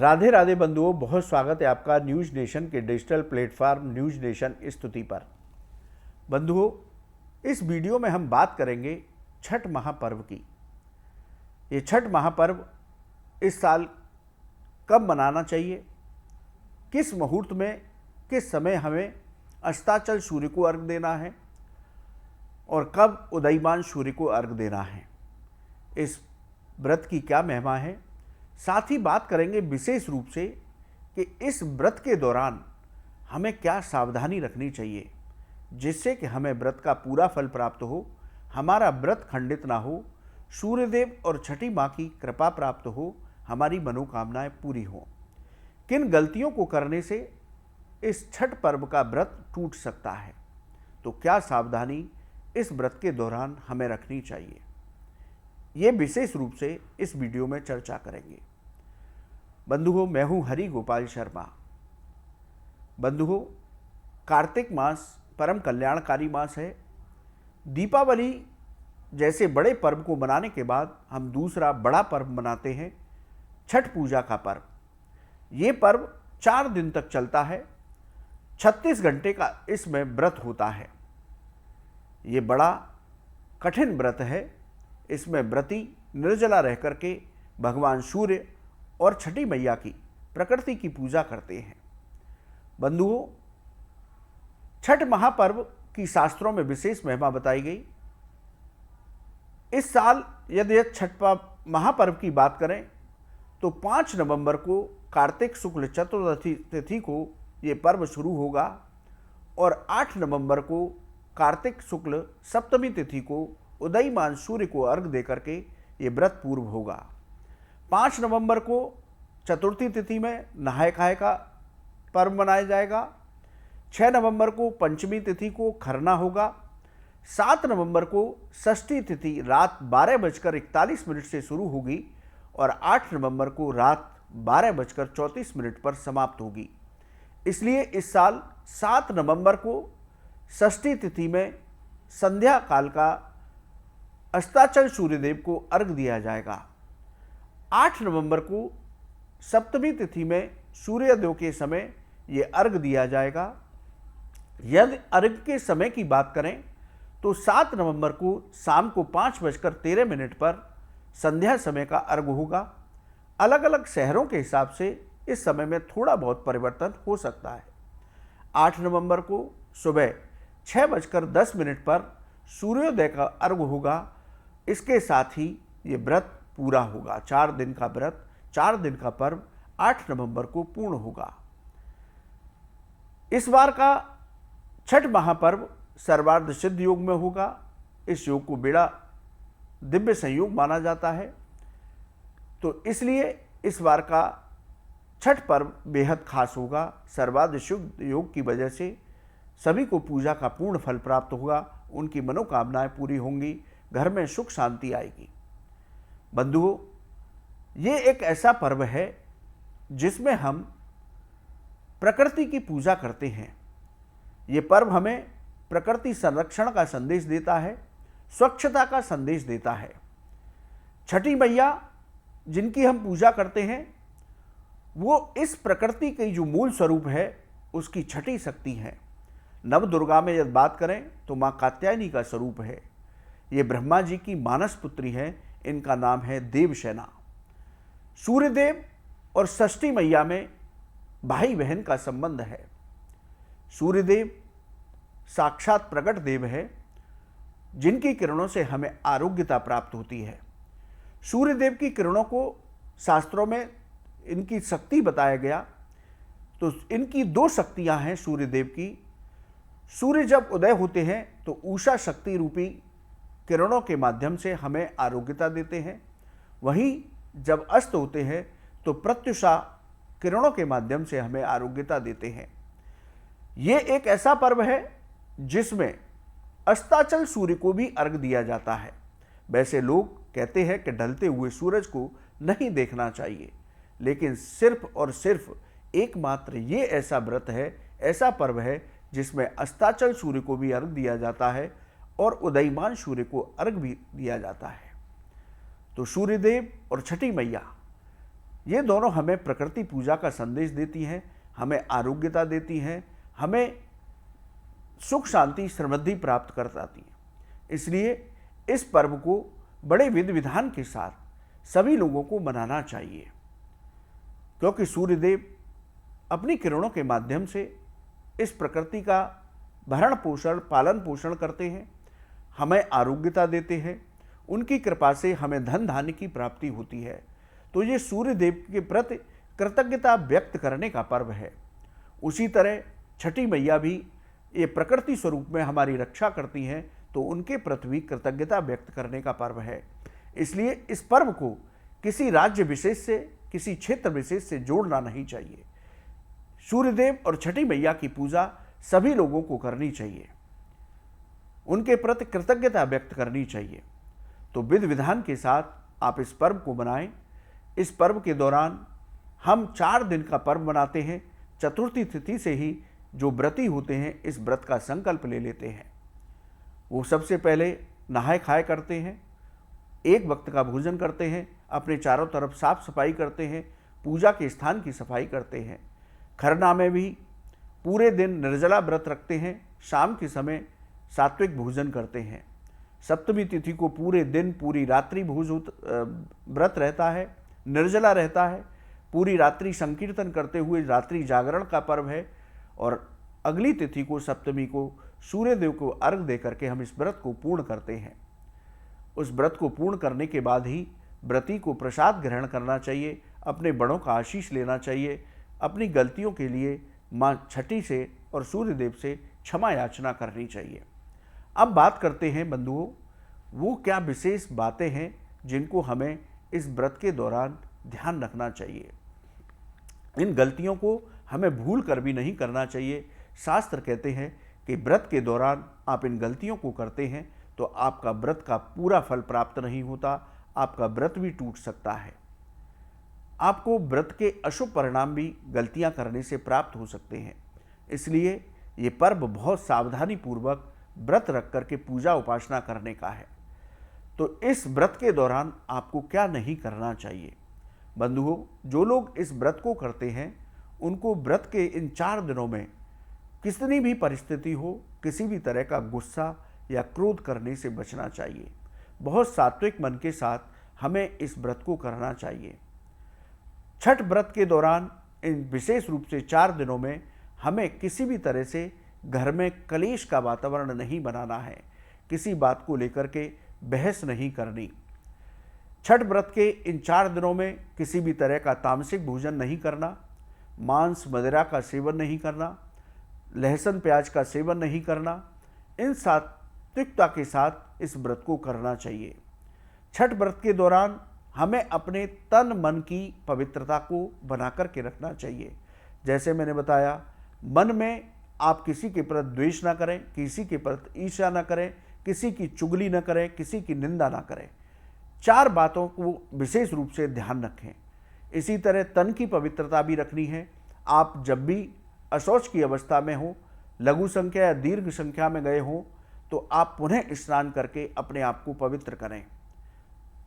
राधे राधे बंधुओं, बहुत स्वागत है आपका न्यूज़ नेशन के डिजिटल प्लेटफॉर्म न्यूज़ नेशन स्तुति पर। बंधुओं, इस वीडियो में हम बात करेंगे छठ महापर्व की। ये छठ महापर्व इस साल कब मनाना चाहिए, किस मुहूर्त में, किस समय हमें अस्ताचल सूर्य को अर्घ देना है और कब उदयमान सूर्य को अर्घ देना है, इस व्रत की क्या महिमा है। साथ ही बात करेंगे विशेष रूप से कि इस व्रत के दौरान हमें क्या सावधानी रखनी चाहिए जिससे कि हमें व्रत का पूरा फल प्राप्त हो, हमारा व्रत खंडित ना हो, सूर्यदेव और छठी माँ की कृपा प्राप्त हो, हमारी मनोकामनाएं पूरी हों। किन गलतियों को करने से इस छठ पर्व का व्रत टूट सकता है, तो क्या सावधानी इस व्रत के दौरान हमें रखनी चाहिए, ये विशेष रूप से इस वीडियो में चर्चा करेंगे। बंधुओं, मैं हूं हरि गोपाल शर्मा। बंधुओं, कार्तिक मास परम कल्याणकारी मास है। दीपावली जैसे बड़े पर्व को मनाने के बाद हम दूसरा बड़ा पर्व मनाते हैं, छठ पूजा का पर्व। ये पर्व 4 दिन तक चलता है। 36 घंटे का इसमें व्रत होता है। ये बड़ा कठिन व्रत है। इसमें व्रती निर्जला रह करके भगवान सूर्य और छठी मैया की प्रकृति की पूजा करते हैं। बंधुओं, छठ महापर्व की शास्त्रों में विशेष महिमा बताई गई। इस साल यदि छठ महापर्व की बात करें तो 5 नवंबर को कार्तिक शुक्ल चतुर्दशी तिथि को ये पर्व शुरू होगा और 8 नवंबर को कार्तिक शुक्ल सप्तमी तिथि को उदयमान सूर्य को अर्घ देकर के ये व्रत पूर्व होगा। 5 नवंबर को चतुर्थी तिथि में नहाय खाए का पर्व मनाया जाएगा। 6 नवंबर को पंचमी तिथि को खरना होगा। 7 नवंबर को षष्ठी तिथि रात 12:41 से शुरू होगी और 8 नवंबर को रात 12:34 पर समाप्त होगी। इसलिए इस साल 7 नवंबर को षष्ठी तिथि में संध्या काल का अस्ताचल सूर्यदेव को अर्घ दिया जाएगा। 8 नवंबर को सप्तमी तिथि में सूर्योदय के समय ये अर्घ दिया जाएगा। यदि अर्घ के समय की बात करें तो 7 नवंबर को शाम को 5:13 पर संध्या समय का अर्घ होगा। अलग अलग शहरों के हिसाब से इस समय में थोड़ा बहुत परिवर्तन हो सकता है। 8 नवंबर को सुबह 6:10 पर सूर्योदय का अर्घ होगा। इसके साथ ही ये व्रत पूरा होगा। 4 दिन का व्रत, 4 दिन का पर्व 8 नवंबर को पूर्ण होगा। इस बार का छठ महापर्व सर्वार्थ सिद्ध योग में होगा। इस योग को बड़ा दिव्य संयोग माना जाता है, तो इसलिए इस बार का छठ पर्व बेहद खास होगा। सर्वार्थ सिद्ध योग की वजह से सभी को पूजा का पूर्ण फल प्राप्त होगा, उनकी मनोकामनाएं पूरी होंगी, घर में सुख शांति आएगी। बंधुओं, ये एक ऐसा पर्व है जिसमें हम प्रकृति की पूजा करते हैं। ये पर्व हमें प्रकृति संरक्षण का संदेश देता है, स्वच्छता का संदेश देता है। छठी मैया जिनकी हम पूजा करते हैं वो इस प्रकृति की जो मूल स्वरूप है उसकी छठी शक्ति है। नव दुर्गा में यदि बात करें तो माँ कात्यायनी का स्वरूप है। ये ब्रह्मा जी की मानस पुत्री है, इनका नाम है देवसेना। सूर्यदेव और षष्ठी मैया में भाई बहन का संबंध है। सूर्यदेव साक्षात प्रकट देव है जिनकी किरणों से हमें आरोग्यता प्राप्त होती है। सूर्यदेव की किरणों को शास्त्रों में इनकी शक्ति बताया गया, तो इनकी 2 शक्तियां हैं सूर्यदेव की। सूर्य जब उदय होते हैं तो उषा शक्ति रूपी किरणों के माध्यम से हमें आरोग्यता देते हैं। वहीं जब अस्त होते हैं तो प्रत्युषा किरणों के माध्यम से हमें आरोग्यता देते हैं। ये एक ऐसा पर्व है जिसमें अस्ताचल सूर्य को भी अर्घ दिया जाता है। वैसे लोग कहते हैं कि ढलते हुए सूरज को नहीं देखना चाहिए, लेकिन सिर्फ और सिर्फ एकमात्र ये ऐसा व्रत है, ऐसा पर्व है जिसमें अस्ताचल सूर्य को भी अर्घ दिया जाता है और उदयमान सूर्य को अर्घ भी दिया जाता है। तो सूर्यदेव और छठी मैया ये दोनों हमें प्रकृति पूजा का संदेश देती हैं, हमें आरोग्यता देती हैं, हमें सुख शांति समृद्धि प्राप्त कराती हैं। इसलिए इस पर्व को बड़े विधि विधान के साथ सभी लोगों को मनाना चाहिए, क्योंकि सूर्यदेव अपनी किरणों के माध्यम से इस प्रकृति का भरण पोषण पालन पोषण करते हैं, हमें आरोग्यता देते हैं। उनकी कृपा से हमें धन धान्य की प्राप्ति होती है। तो ये सूर्यदेव के प्रति कृतज्ञता व्यक्त करने का पर्व है। उसी तरह छठी मैया भी ये प्रकृति स्वरूप में हमारी रक्षा करती हैं, तो उनके प्रति भी कृतज्ञता व्यक्त करने का पर्व है। इसलिए इस पर्व को किसी राज्य विशेष से, किसी क्षेत्र विशेष से जोड़ना नहीं चाहिए। सूर्यदेव और छठी मैया की पूजा सभी लोगों को करनी चाहिए, उनके प्रति कृतज्ञता व्यक्त करनी चाहिए। तो विधि विधान के साथ आप इस पर्व को मनाएं। इस पर्व के दौरान हम 4 दिन का पर्व मनाते हैं। चतुर्थी तिथि से ही जो व्रती होते हैं इस व्रत का संकल्प ले लेते हैं। वो सबसे पहले नहाए खाए करते हैं, एक वक्त का भोजन करते हैं, अपने चारों तरफ साफ सफाई करते हैं, पूजा के स्थान की सफाई करते हैं। खरना में भी पूरे दिन निर्जला व्रत रखते हैं, शाम के समय सात्विक भोजन करते हैं। सप्तमी तिथि को पूरे दिन पूरी रात्रि व्रत रहता है, निर्जला रहता है। पूरी रात्रि संकीर्तन करते हुए रात्रि जागरण का पर्व है। और अगली तिथि को सप्तमी को सूर्यदेव को अर्घ दे करके हम इस व्रत को पूर्ण करते हैं। उस व्रत को पूर्ण करने के बाद ही व्रती को प्रसाद ग्रहण करना चाहिए, अपने बड़ों का आशीष लेना चाहिए, अपनी गलतियों के लिए माँ छठी से और सूर्यदेव से क्षमा याचना करनी चाहिए। अब बात करते हैं बंधुओं, वो क्या विशेष बातें हैं जिनको हमें इस व्रत के दौरान ध्यान रखना चाहिए। इन गलतियों को हमें भूल कर भी नहीं करना चाहिए। शास्त्र कहते हैं कि व्रत के दौरान आप इन गलतियों को करते हैं तो आपका व्रत का पूरा फल प्राप्त नहीं होता, आपका व्रत भी टूट सकता है। आपको व्रत के अशुभ परिणाम भी गलतियां करने से प्राप्त हो सकते हैं। इसलिए ये पर्व बहुत सावधानी पूर्वक व्रत रख करके पूजा उपासना करने का है। तो इस व्रत के दौरान आपको क्या नहीं करना चाहिए। बंधुओं, जो लोग इस व्रत को करते हैं उनको व्रत के इन 4 दिनों में कितनी भी परिस्थिति हो, किसी भी तरह का गुस्सा या क्रोध करने से बचना चाहिए। बहुत सात्विक मन के साथ हमें इस व्रत को करना चाहिए। छठ व्रत के दौरान इन विशेष रूप से 4 दिनों में हमें किसी भी तरह से घर में कलेश का वातावरण नहीं बनाना है, किसी बात को लेकर के बहस नहीं करनी। छठ व्रत के इन 4 दिनों में किसी भी तरह का तामसिक भोजन नहीं करना, मांस मदिरा का सेवन नहीं करना, लहसुन प्याज का सेवन नहीं करना। इन सात्विकता के साथ इस व्रत को करना चाहिए। छठ व्रत के दौरान हमें अपने तन मन की पवित्रता को बनाकर के रखना चाहिए। जैसे मैंने बताया, मन में आप किसी के प्रति द्वेष ना करें, किसी के प्रति ईर्ष्या ना करें, किसी की चुगली ना करें, किसी की निंदा ना करें। 4 बातों को विशेष रूप से ध्यान रखें। इसी तरह तन की पवित्रता भी रखनी है। आप जब भी अशौच की अवस्था में हो, लघु संख्या या दीर्घ संख्या में गए हो, तो आप पुनः स्नान करके अपने आप को पवित्र करें,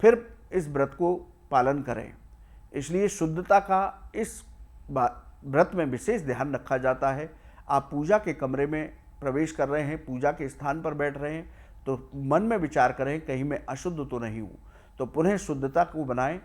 फिर इस व्रत को पालन करें। इसलिए शुद्धता का इस व्रत में विशेष ध्यान रखा जाता है। आप पूजा के कमरे में प्रवेश कर रहे हैं, पूजा के स्थान पर बैठ रहे हैं, तो मन में विचार करें कहीं मैं अशुद्ध तो नहीं हूँ। तो पुनः शुद्धता को बनाएं,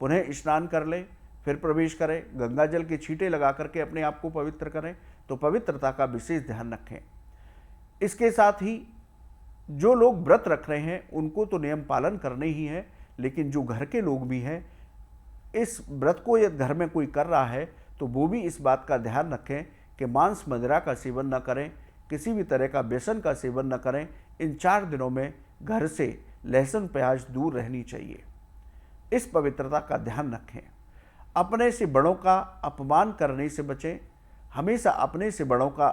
पुनः स्नान कर लें, फिर प्रवेश करें, गंगा जल के छींटे लगा करके अपने आप को पवित्र करें। तो पवित्रता का विशेष ध्यान रखें। इसके साथ ही जो लोग व्रत रख रहे हैं उनको तो नियम पालन करने ही है, लेकिन जो घर के लोग भी हैं, इस व्रत को यदि घर में कोई कर रहा है तो वो भी इस बात का ध्यान रखें कि मांस मदिरा का सेवन न करें, किसी भी तरह का व्यसन का सेवन न करें। इन 4 दिनों में घर से लहसुन प्याज दूर रहनी चाहिए। इस पवित्रता का ध्यान रखें। अपने से बड़ों का अपमान करने से बचें। हमेशा अपने से बड़ों का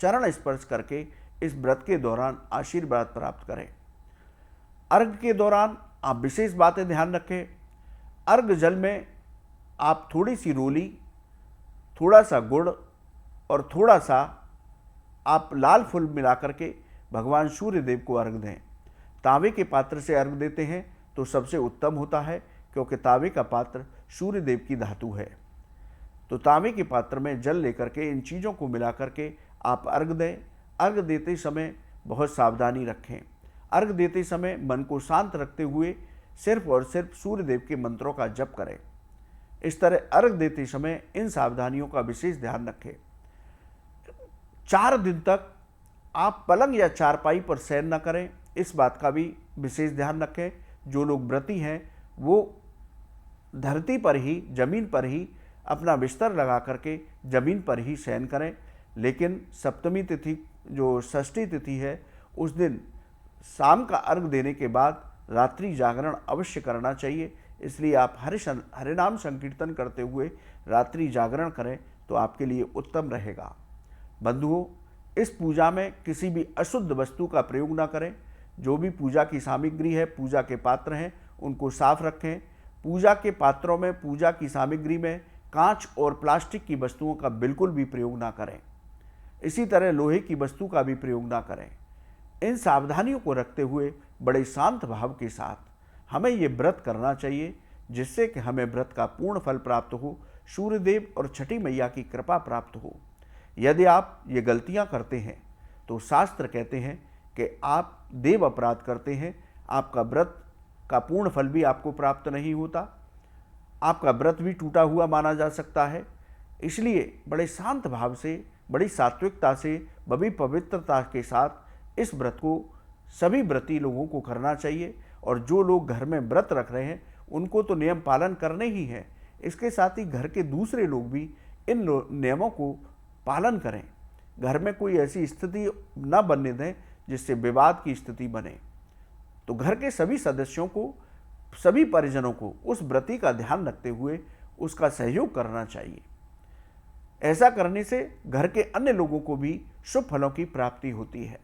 चरण स्पर्श करके इस व्रत के दौरान आशीर्वाद प्राप्त करें। अर्घ के दौरान आप विशेष बातें ध्यान रखें। अर्घ जल में आप थोड़ी सी रोली, थोड़ा सा गुड़ और थोड़ा सा आप लाल फूल मिला करके भगवान सूर्य देव को अर्घ दें। तांबे के पात्र से अर्घ देते हैं तो सबसे उत्तम होता है, क्योंकि तांबे का पात्र सूर्य देव की धातु है। तो तांबे के पात्र में जल लेकर के इन चीज़ों को मिला करके आप अर्घ दें। अर्घ देते समय बहुत सावधानी रखें। अर्घ देते समय मन को शांत रखते हुए सिर्फ और सिर्फ सूर्य देव के मंत्रों का जप करें। इस तरह अर्घ देते समय इन सावधानियों का विशेष ध्यान रखें। 4 दिन तक आप पलंग या चारपाई पर शयन न करें, इस बात का भी विशेष ध्यान रखें। जो लोग व्रती हैं वो धरती पर ही, जमीन पर ही अपना बिस्तर लगा करके जमीन पर ही शयन करें। लेकिन सप्तमी तिथि जो षष्ठी तिथि है उस दिन शाम का अर्घ देने के बाद रात्रि जागरण अवश्य करना चाहिए। इसलिए आप हरि नाम संकीर्तन करते हुए रात्रि जागरण करें तो आपके लिए उत्तम रहेगा। बंधुओं, इस पूजा में किसी भी अशुद्ध वस्तु का प्रयोग ना करें। जो भी पूजा की सामग्री है, पूजा के पात्र हैं, उनको साफ रखें। पूजा के पात्रों में, पूजा की सामग्री में कांच और प्लास्टिक की वस्तुओं का बिल्कुल भी प्रयोग ना करें। इसी तरह लोहे की वस्तु का भी प्रयोग ना करें। इन सावधानियों को रखते हुए बड़े शांत भाव के साथ हमें ये व्रत करना चाहिए, जिससे कि हमें व्रत का पूर्ण फल प्राप्त हो, सूर्यदेव और छठी मैया की कृपा प्राप्त हो। यदि आप ये गलतियां करते हैं तो शास्त्र कहते हैं कि आप देव अपराध करते हैं, आपका व्रत का पूर्ण फल भी आपको प्राप्त नहीं होता, आपका व्रत भी टूटा हुआ माना जा सकता है। इसलिए बड़े शांत भाव से, बड़ी सात्विकता से, बड़ी पवित्रता के साथ इस व्रत को सभी व्रती लोगों को करना चाहिए। और जो लोग घर में व्रत रख रहे हैं उनको तो नियम पालन करने ही है, इसके साथ ही घर के दूसरे लोग भी इन नियमों को पालन करें। घर में कोई ऐसी स्थिति न बनने दें जिससे विवाद की स्थिति बने। तो घर के सभी सदस्यों को, सभी परिजनों को उस व्रती का ध्यान रखते हुए उसका सहयोग करना चाहिए। ऐसा करने से घर के अन्य लोगों को भी शुभ फलों की प्राप्ति होती है।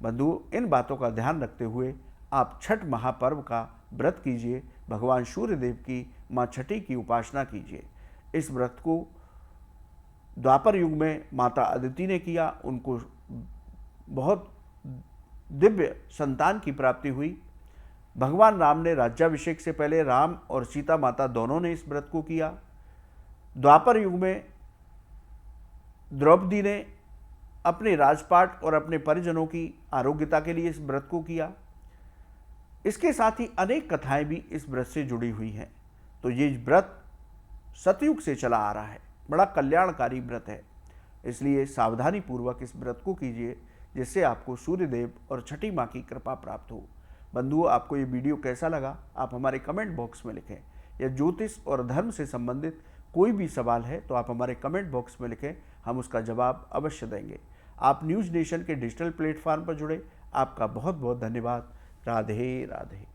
बंधु, इन बातों का ध्यान रखते हुए आप छठ महापर्व का व्रत कीजिए। भगवान सूर्यदेव की, माँ छठी की उपासना कीजिए। इस व्रत को द्वापर युग में माता अदिति ने किया, उनको बहुत दिव्य संतान की प्राप्ति हुई। भगवान राम ने राज्याभिषेक से पहले राम और सीता माता दोनों ने इस व्रत को किया। द्वापर युग में द्रौपदी ने अपने राजपाट और अपने परिजनों की आरोग्यता के लिए इस व्रत को किया। इसके साथ ही अनेक कथाएं भी इस व्रत से जुड़ी हुई हैं। तो ये व्रत सतयुग से चला आ रहा है, बड़ा कल्याणकारी व्रत है। इसलिए सावधानी पूर्वक इस व्रत को कीजिए, जिससे आपको सूर्यदेव और छठी माँ की कृपा प्राप्त हो। बंधुओं, आपको ये वीडियो कैसा लगा आप हमारे कमेंट बॉक्स में लिखें। या ज्योतिष और धर्म से संबंधित कोई भी सवाल है तो आप हमारे कमेंट बॉक्स में लिखें, हम उसका जवाब अवश्य देंगे। आप न्यूज़ नेशन के डिजिटल प्लेटफॉर्म पर जुड़े, आपका बहुत बहुत धन्यवाद। राधे राधे।